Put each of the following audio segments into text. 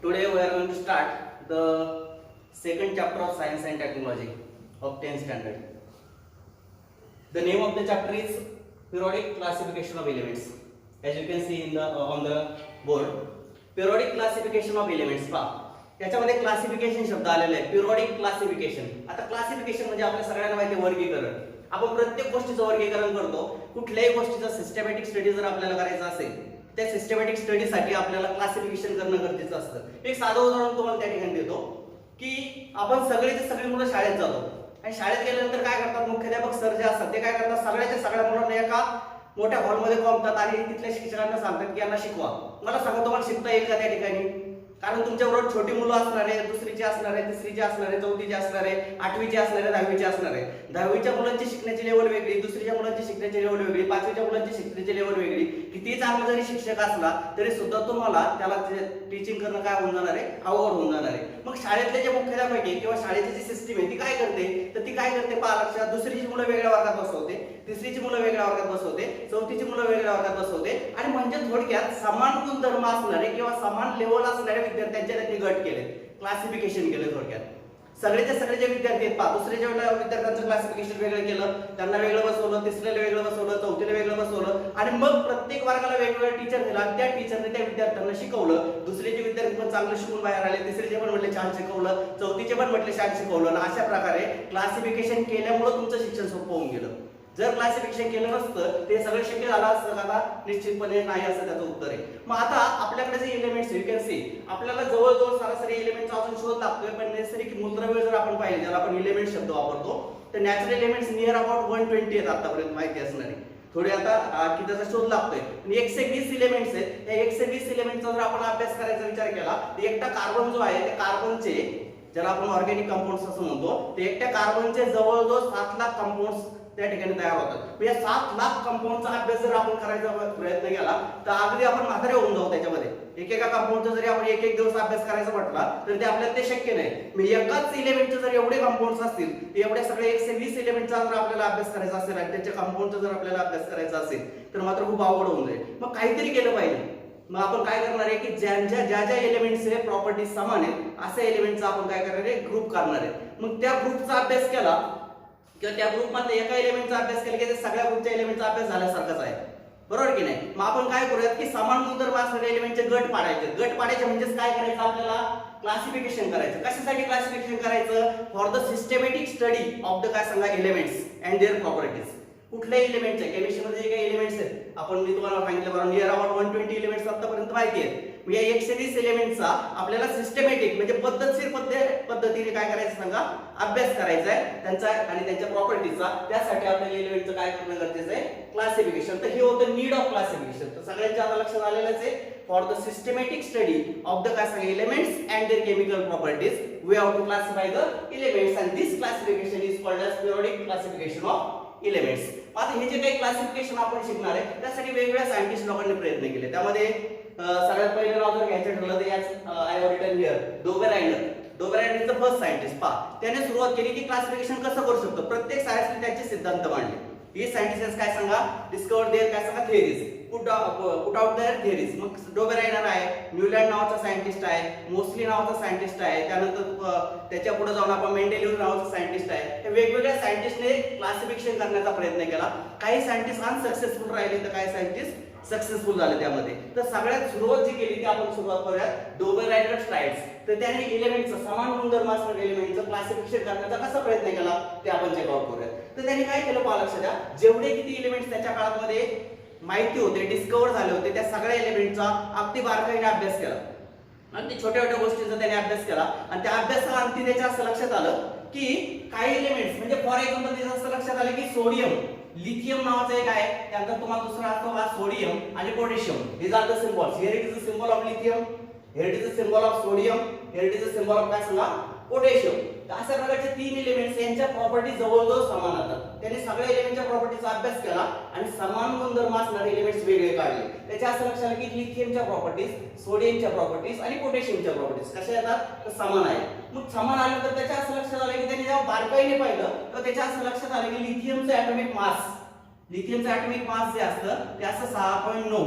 Today we are going to start the second chapter of Science and Technology of 10th standard. The name of the chapter is Periodic Classification of Elements. As you can see in the on the board, Periodic Classification of Elements. पहा त्याच्यामध्ये classification शब्द आलेला आहे. Periodic classification. आता classification म्हणजे आपल्या सगळ्यांना माहिती आहे वर्गीकरण. आपण प्रत्येक गोष्टीचं वर्गीकरण करतो. कुठल्याही गोष्टीचं सिस्टमॅटिक स्टडी जर आपल्याला करायचं असेल, त्या सिस्टमॅटिक स्टडीसाठी आपल्याला क्लासिफिकेशन करणं गरजेचं असतं. एक साधं उदाहरण तुम्हाला त्या ठिकाणी देतो की आपण सगळेचे सगळे मुलं शाळेत जातो आणि शाळेत गेल्यानंतर काय करतात, मुख्याध्यापक सर जे असतात ते काय करतात, सगळ्याच्या सगळ्या मुलांना एका मोठ्या हॉलमध्ये कोंबतात आणि तिथल्या शिक्षकांना सांगतात की यांना शिकवा. मला सांगा तुम्हाला शिकता येईल का त्या ठिकाणी? कारण तुमच्याबरोबर छोटी मुलं असणार आहे, दुसरीची असणार आहे, तिसरीची असणार आहे, चौथीची असणार आहे, आठवीची असणार आहे, दहावीची असणार आहे. दहावीच्या मुलांची शिकण्याची लेवल वेगळी, दुसरीच्या मुलांची शिकण्याची लेवल वेगळी, पाचवीच्या मुलांची शिकण्याची लेवल वेगळी. किती चांगला जरी शिक्षक असला तरी सुद्धा तुम्हाला त्याला टीचिंग करणं काय होऊन जाणार आहे, अवघड होऊन जाणार आहे. मग शाळेतले जे मुख्याध्यापक आहे किंवा शाळेची जी सिस्टीम आहे ती काय करते, तर ती काय करते पहा लक्षात, दुसरीची मुलं वेगळ्या वर्गात बसवते, तिसरीची मुलं वेगळ्या वर्गात बसवते, चौथीची मुलं वेगळ्या वर्गात बसवते आणि म्हणजे थोडक्यात समान गुणधर्म असणारे किंवा समान लेवल असणाऱ्या विद्यार्थ्यांच्या त्यांनी गट केले, क्लासिफिकेशन केले. थोडक्यात सगळेचे सगळे जे विद्यार्थी आहेत पहा, दुसऱ्याच्या विद्यार्थ्यांचं क्लासिफिकेशन वेगळं केलं, त्यांना वेगळं बसवलं, तिसऱ्याला वेगळं बसवलं, चौथीला वेगळं बसवलं आणि मग प्रत्येक वर्गाला वेगवेगळा टीचर दिला. त्या टीचरने त्या विद्यार्थ्यांना शिकवलं. दुसरीचे विद्यार्थी पण चांगलं शिकून बाहेर आले, तिसरीचे पण म्हटले छान शिकवलं, चौथीचे पण म्हटले छान शिकवलं. अशा प्रकारे क्लासिफिकेशन केल्यामुळे तुमचं शिक्षण सोपं होऊन गेलं. जर क्लासिफिकेशन केलं नसतं ते सगळं शक्य झालं असतं का? निश्चितपणे नाही असं त्याचं उत्तर आहे. मग आता आपल्याकडे जे एलिमेंट्स यू कॅन सी, आपल्याला जवळजवळ सरासरी एलिमेंटचा अजून शोध लागतोय, पण नैसर्गिक मूलद्रव्य जर आपण पाहिले, ज्याला आपण एलिमेंट शब्द वापरतो, तर नॅचरल एलिमेंट्स नियर अबाउट 120 आहेत आतापर्यंत माहिती असणारी. थोडी आता की त्याचा शोध लागतोय. आणि 120 एलिमेंट्स आहेत. या 120 एलिमेंटचा जर आपण अभ्यास करायचा विचार केला तर एकटा कार्बन जो आहे, त्या कार्बनचे, ज्याला आपण ऑर्गॅनिक कंपाऊंड्स असं म्हणतो, ते एकट्या कार्बनचे जवळजवळ 7 लाख कंपाऊंड्स त्या ठिकाणी तयार होतात. या 7 लाख कंपाऊंडचा अभ्यास जर आपण करायचा प्रयत्न केला तर अगदी आपण म्हातारे होऊन जाऊ त्याच्यामध्ये. एकेका कंपाऊंडचा जरी आपण एक दिवस अभ्यास करायचा म्हटला तर ते आपल्याला ते शक्य नाही. म्हणजे एकाच एलिमेंटचे जर एवढे कंपाऊंड्स असतील, एवढ्या सगळे 120 एलिमेंटचा जर आपल्याला अभ्यास करायचा असेल आणि त्याच्या कंपाऊंडचा जर आपल्याला अभ्यास करायचा असेल तर मात्र खूप अवघड होऊन जाईल. मग काहीतरी केलं पाहिजे. मग आपण काय करणार आहे की ज्या ज्या एलिमेंट्सचे प्रॉपर्टीज समान आहेत अशा एलिमेंटचा आपण काय करणार आहे, ग्रुप करणार आहे. मग त्या ग्रुपचा अभ्यास केला किंवा त्या ग्रुपमध्ये एका एलिमेंटचा अभ्यास केला की ते सगळ्या ग्रुपच्या एलिमेंटचा अभ्यास झाल्यासारखाच आहे, बरोबर की नाही? मग आपण काय करूयात की समान गुणधर्म असणारे एलिमेंटचे गट पाडायचे. गट पाडायचे म्हणजेच काय करायचं, आपल्याला क्लासिफिकेशन करायचं. कशासाठी क्लासिफिकेशन करायचं? For the systematic study of the काय सांगा एलिमेंट्स अँड देअर प्रॉपर्टीज. कुठल्याही एलिमेंटचे, केमिस्ट्रीमध्ये जे काही एलिमेंट्स आहेत आपण मी तुम्हाला सांगितलं बरोबर, नियर अबाउट 120 एलिमेंट्स आतापर्यंत माहिती आहेत. या 120 एलिमेंटचा आपल्याला सिस्टमॅटिक म्हणजे पद्धतशीर पद्धतीने काय करायचं सांगा, अभ्यास करायचा आहे त्यांचा आणि त्यांच्या प्रॉपर्टीचा. त्यासाठी आपल्याला एलिमेंटचं काय करणं गरजेचं आहे, क्लासिफिकेशन. तर हे होतं नीड ऑफ क्लासिफिकेशन. तर सगळ्यांच्या आता लक्षात आलेलंच आहे. For the systematic study of the काय सांगा elements and their chemical properties we have to classify the elements and this classification is called as periodic classification of elements. आता हे जे काही क्लासिफिकेशन आपण शिकणार आहे त्यासाठी वेगवेगळ्या सायंटिस्ट लोकांनी प्रयत्न केले. त्यामध्ये सगळ्यात पहिलं नाव जर घ्यायचं ठरलं तर याच I have written here, Dobereiner. Dobereiner is the first scientist. पहा त्याने सुरुवात केली की क्लासिफिकेशन कसं करू शकतो. प्रत्येक सायन्सने त्याचे सिद्धांत मांडले. ही सायंटिस्ट काय सांगा, डिस्कवर देअर काय सांगा theories, put out their theories. मग डोबेरायनर आहे, न्यूलँड नावाचा सायंटिस्ट आहे, मोस्ली नावाचा सायंटिस्ट आहे, त्यानंतर त्याच्या पुढे जाऊन आपण मेंडेलिव्ह नावाचा सायंटिस्ट आहे. हे वेगवेगळ्या सायंटिस्टने क्लासिफिकेशन करण्याचा प्रयत्न केला. काही सायंटिस्ट अनसक्सेसफुल राहिले तर काही सायंटिस्ट सक्सेसफुल झाले त्यामध्ये. तर सगळ्यात सुरुवात जी केली ती आपण सुरुवात करूया डोबेरायनर स्ट्राइड्स. तर त्याने एलिमेंटचं समान गुणधर्म असणाऱ्या एलिमेंटचं क्लासिफिकेशन करण्याचा कसा प्रयत्न केला ते आपण चेक आउट करूया. तर त्याने काय केलं पहा लक्षात द्या, जेवढे किती एलिमेंट्स त्याच्या काळामध्ये माहिती होते, डिस्कवर झाले होते, त्या सगळ्या एलिमेंटचा अगदी बारकाईने अभ्यास केला. अगदी छोट्या छोट्या गोष्टींचा त्याने अभ्यास केला आणि त्या अभ्यासाला अंती त्याच्या असं लक्षात आलं की काही एलिमेंट्स म्हणजे फॉर एक्झाम्पल त्याचं असं लक्षात आलं की सोडियम, लिथियम नावाचं एक आहे, त्यानंतर तुम्हाला दुसरा असतो हा सोडियम आणि potassium. These are the symbols. Here it is the symbol of lithium, here it is the symbol of sodium, here it is the symbol of काय सांगा पोटॅशियम. तर अशा प्रकारचे 3 एलिमेंट्स यांच्या प्रॉपर्टी जवळजवळ समान असतात. त्याने सगळ्या एलिमेंटच्या प्रॉपर्टीचा अभ्यास केला आणि समान गुणधर्म असणारे एलिमेंट्स वेगळे काढले. त्याच्या असं लक्षात आलं की लिथियमच्या प्रॉपर्टीज, सोडियमच्या प्रॉपर्टीज आणि पोटॅशियमच्या प्रॉपर्टीज कशा येतात तर समान आहेत. मग समान आलं तर त्याच्या असं लक्षात आलं की त्याने जेव्हा बारकाईने पाहिलं तर त्याच्या असं लक्षात आलं की लिथियमचं ॲटॉमिक मास, लिथियमचं ॲटॉमिक मास जे असतं ते असं 6.9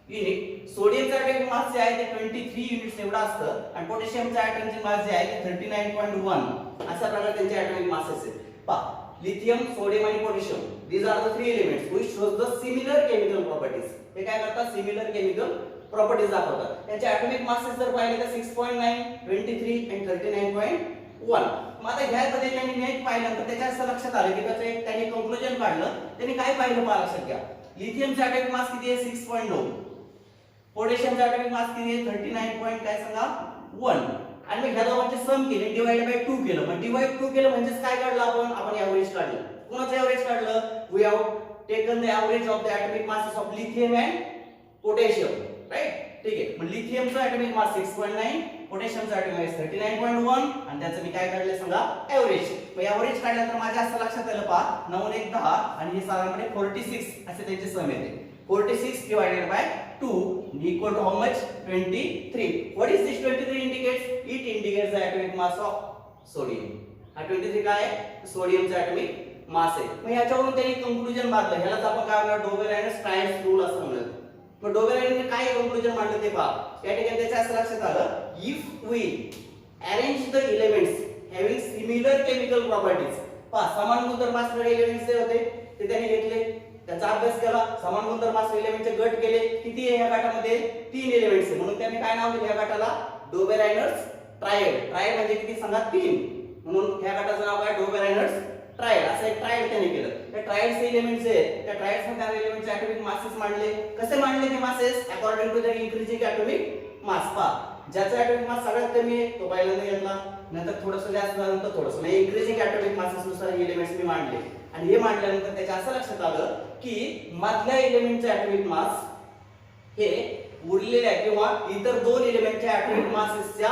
युनिट, सोडियमचा ॲटॉमिक मास जे आहे ते 23 युनिट्स एवढा असतं आणि पोटॅशियमचा ॲटॉमिक मास जे आहे ते 39.1 अशा प्रकारे त्यांचे ॲटॉमिक मासेस आहेत. पहा लिथियम, सोडियम आणि potassium these are the three elements which shows the similar chemical properties. हे काय करतात? सिमिलर केमिकल प्रॉपर्टीज दाखवतात. त्यांचे ॲटॉमिक मासेस जर पाहिले तर 6.9, 23 आणि 39.1. मग आता ह्या पद्धतीने नेट पाहिल्यानंतर त्याच्या असं लक्षात आलं की त्याचं एक त्यांनी कंक्लुजन काढलं. त्यांनी काय पाहिलं पहा लक्षात घ्या. लिथियमचा ॲटॉमिक मास किती आहे? 6.9. पोटॅशियमचा ॲटॉमिक मास किती आहे? 39. काय सांगा? 1. आणि मग ह्या दोघांचे सम केले, डिवाइड बाय 2 केलं. मग डिवाइड 2 केलं म्हणजे काय काढलं आपण एव्हरेज काढलं. कोणाचं एव्हरेज काढलं? We have taken the average of the atomic masses of lithium and potassium, right? ठीक आहे. मग लिथियमचा ॲटॉमिक मास 6.9, पोटॅशियमचा ॲटॉमिक मास 39.1 आणि त्याचं मी काय काढलं सांगा? एव्हरेज. मग एव्हरेज काढल्यानंतर माझ्या असं लक्षात आलं पहा 9 1 10 आणि हे साधारणपणे 46 असे त्यांचे सम येते. 46 divided by 2 equal to how much? 23. What is this 23 indicates? It indicates the atomic mass of sodium. हा 23 काय आहे? सोडियमचा ॲटॉमिक मास आहे. मग याच्यावरून त्यांनी कंक्लुजन बांधलं. ह्यालाच आपण काय म्हणणार? डोबेरायनस-स्टायन्स रूल असं म्हणलं. मग डोबेरायनने काय कंक्लुजन मांडलं ते पहा. या ठिकाणी त्याच्या असं लक्षात आलं, if we arrange the elements having similar chemical properties. पहा समान गुणधर्म असणारे एलिमेंट्स जे होते ते त्यांनी घेतले, त्याचा अभ्यास केला, समान गुणधर्म असलेले एलिमेंटचे गट केले. किती आहे या गटामध्ये? 3 एलिमेंट्स आहे. म्हणून त्यांनी काय नाव दिलं या गटाला? डोबेरायनर्स ट्रायड. ट्रायड म्हणजे किती सांगा? 3. म्हणून ह्या गटाचं नाव काय? डोबेरायनर्स ट्रायड. असं एक ट्रायड त्यांनी केलं. त्या ट्रायडचे एलिमेंट्स आहेत, त्या ट्रायड्स मध्ये त्या एलिमेंटचे ॲटॉमिक मासेस मांडले. कसे मांडले ते masses? According to their increasing atomic mass. पहा ज्याचा ॲटॉमिक मास सगळ्यात कमी आहे तो पहिल्यांदा घेतला, नंतर थोडंसं जास्त झालं, नंतर थोडंसं. म्हणजे इन्क्रीजिंग ॲटॉमिक मासेस नुसार एलिमेंट्स मी मांडले. आणि हे मांडल्यानंतर त्याच्या असं लक्षात आलं की मधल्या एलिमेंटचे ॲटॉमिक मास हे उरलेल्या किंवा इतर 2 एलिमेंटच्या ॲटॉमिक मासेसच्या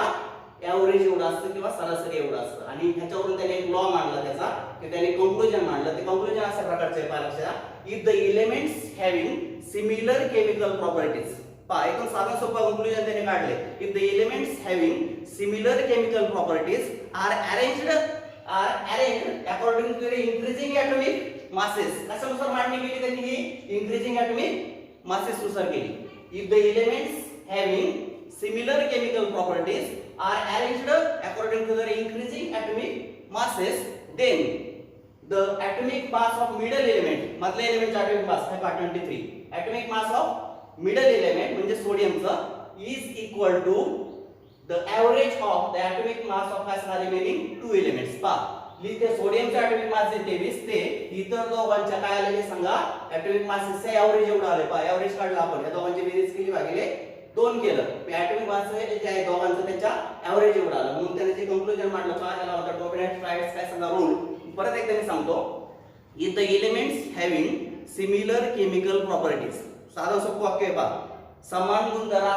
एव्हरेज एवढं असतं किंवा सरासरी एवढं असतं. आणि ह्याच्यावरून त्याने एक लॉ मांडला त्याचा, की त्याने कंक्लुजन मांडलं. ते कंक्लुजन अशा प्रकारचे आहे पहा लक्षात. If the elements having similar chemical properties. पहा एकदम साधा सोपा कंक्लुजन त्याने काढले. If the elements having similar chemical properties are arranged according to the increasing atomic masses. कशानुसार मांडणी केली त्यांनी? ही increasing atomic masses नुसार केली. If the elements having similar chemical properties are arranged according to their increasing atomic masses, then the atomic mass of middle element, मधल्या एलिमेंटचा atomic mass आहे 23. atomic mass of middle element म्हणजे सोडियमचं is equal to the average of the atomic mass of काय असणार? remaining 2 elements. पहा लिथे सोडियमचा atomic mass जे 23 ते इतर दोघांच्या काय आलेले सांगा? ॲटॉमिक मासेसचे एव्हरेज एवढं आले. पहा एव्हरेज काढलं आपण, या दोघांची बेरीज केली भागिले 2 केलं. ॲटॉमिक मास जे आहे दोघांचं त्यांच्या एव्हरेज एवढं आलं. म्हणून त्याने जे कंक्लुजन मांडलं पहा त्याला होता डोबेरायनस ट्रायड्स काय सांगा रूल. परत एकदा मी सांगतो. If the elements having similar chemical properties. साधं सोपं वाक्य आहे पहा. समान गुणधर्म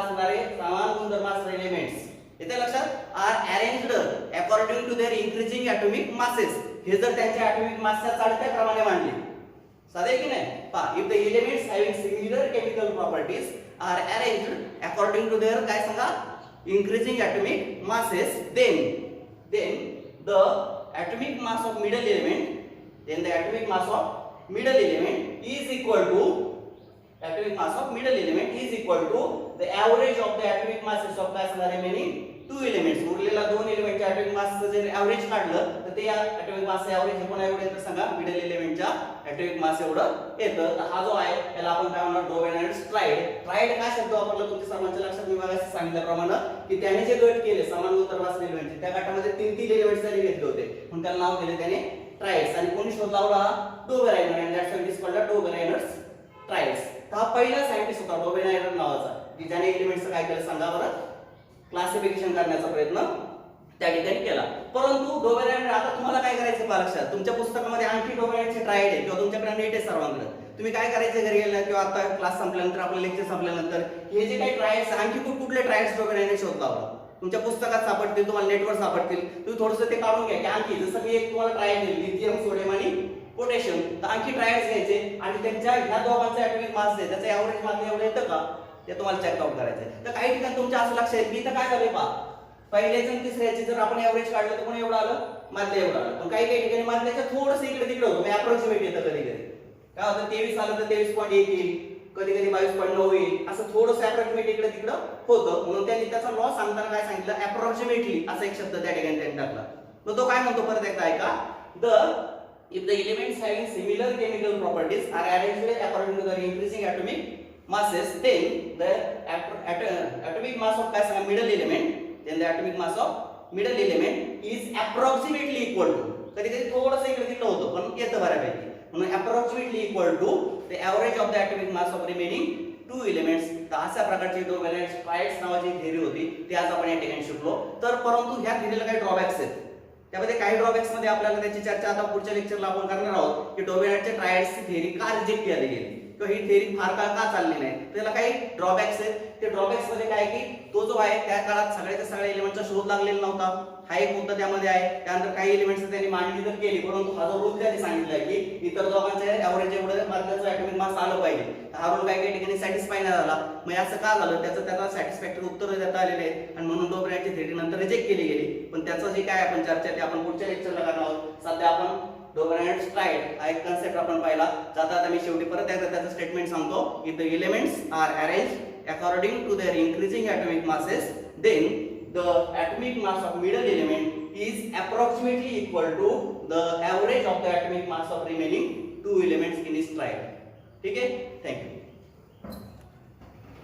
असणारे एलिमेंट्स इथे लक्षात are arranged according to their increasing atomic masses. हे जर त्यांच्या ॲटॉमिक मासच्या चढत्या क्रमाने मांडले. साधे की नाही? पहा if the elements having similar chemical properties are arranged according to their काय सांगा? Increasing atomic masses, then the atomic mass of middle element is equal to the average of the atomic masses of काय असणार? remaining 2 elements. उरलेला 2 एलिमेंटच्या atomic मासचं जर average काढलं तर ते atomic मासचं average कोणा एवढं येतं सांगा? मिडल एलिमेंटच्या ॲटॉमिक मास एवढं येतं. तर हा जो आहे त्याला आपण काय म्हणणार? डोबेरायनस ट्रायड. ट्रायड काय शब्द वापरला तुमच्या सर्वांच्या लक्षात? मी मागाशी सांगितल्याप्रमाणे की त्याने जे गट केले समान गुणधर्म असलेले एलिमेंट, त्या गटामध्ये 3 एलिमेंट्स त्यांनी घेतले होते म्हणून त्याला नाव दिले त्याने ट्रायड्स. आणि कोणी शोध लावला? Dobereiner. And that's why it is called Dobereiner's triads. हा पहिला सायंटिस्ट होता डोबेरायनर नावाचा की ज्याने एलिमेंट्सचं काय केलं सांगा बरं? क्लासिफिकेशन करण्याचा प्रयत्न त्या ठिकाणी केला. परंतु डोबेरायनर आता तुम्हाला काय करायचं पहा लक्षात. तुमच्या पुस्तकामध्ये आणखी डोबेरायनरचे ट्रायड आहे किंवा तुमच्याकडे नेट आहे सर्वांकडे. तुम्ही काय करायचं घरी गेल्यानंतर किंवा आता क्लास संपल्यानंतर आपलं लेक्चर संपल्यानंतर हे जे काही ट्रायड्स आणखी कुठले ट्रायड्स डोबेरायनर शोध लावला तुमच्या पुस्तकात सापडतील, तुम्हाला नेटवर सापडतील. तुम्ही थोडंसं ते काढून घ्या की आणखी जसं मी एक तुम्हाला ट्रायड दिली लिथियम, सोडियम आणि पोटॅशियम, तर आणखी ट्रायड्स घ्यायचे आणि त्यांच्या ह्या दोघांचा ॲटॉमिक मास आहे त्याचा एव्हरेज मास एवढं येतं का ते तुम्हाला चेक आउट करायचं आहे. तर काही ठिकाणी तुमच्या असं लक्षात येईल की इथं काय झालंय पहा. पहिल्याचं आणि तिसऱ्याचे जर आपण एव्हरेज काढलं तर कोण एवढं आलं? मधलं एवढं आलं. पण काही ठिकाणी मधल्याच्या थोडंसं इकडे तिकडे होतं. म्हणजे अप्रॉक्सिमेट येतं कधी कधी. काय होतं? 23 आलं तर 23.1 येईल, कधी कधी 22.9 होईल, असं थोडंसं अप्रॉक्सिमेट इकडे तिकडं होतं. म्हणून त्यांनी त्याचा लॉ सांगताना काय सांगितलं, अप्रॉक्सिमेटली असा एक शब्द त्या ठिकाणी त्यांनी टाकला. मग तो काय म्हणतो परत एकदा ऐका. If the elements having similar chemical properties are arranged according to their increasing atomic masses, then the atomic mass of काय सांगा middle element, then the atomic mass of middle element is approximately equal to, कधी कधी थोडंसं इकडे तिकडे होतं पण येतं बऱ्यापैकी, म्हणून approximately equal to the average of the atomic mass of remaining two elements. तर अशा प्रकारची डोबेनाइट स्ट्राइड्स नावाची थेअरी होती, ती आज आपण या ठिकाणी शिकलो. तर परंतु ह्या थेअरीला काही ड्रॉबॅक्स आहेत. त्यामध्ये काही ड्रॉबॅक्स मध्ये आपल्याला त्याची चर्चा आता पुढच्या लेक्चरला आपण करणार आहोत की डोबेनाइटच्या ट्रायड्सची थेअरी का रिजेक्ट केली गेली किंवा ही थेअरी फार काळ का चालली नाही. त्याला काही ड्रॉबॅक्स आहेत. ते ड्रॉबॅक्स मध्ये काय की तो जो आहे त्या काळात सगळ्याच्या सगळ्या एलिमेंटचा शोध लागलेला नव्हता, हा एक मुद्दा त्यामध्ये आहे. त्यानंतर काही एलिमेंट्स त्यांनी मांडणी तर केली, परंतु हा जो रूल त्यांनी सांगितला की इतर दोघांच्या एव्हरेज एवढं मार्गाचं ॲटॉमिक मास आलं पाहिजे, हा रूल काही ठिकाणी सॅटिस्फाय नाही झाला. मग असं का झालं, त्याचं त्याला सॅटिस्फॅक्टरी उत्तर देता आलेले आहेत आणि म्हणून डोबेनाइटची थेअरी नंतर रिजेक्ट केली गेली. पण त्याचं जे काय आपण चर्चा ते आपण पुढच्या लेक्चरला करणार आहोत. सध्या आपण डोबेनाइट स्ट्राइड हा एक कन्सेप्ट आपण पाहिला. जाता आता मी शेवटी परत एकदा त्याचं स्टेटमेंट सांगतो. If the elements are arranged according to their increasing atomic masses, then the atomic mass of middle element is approximately equal to the average of the atomic mass of remaining two elements in its triad. ठीक है, thank you.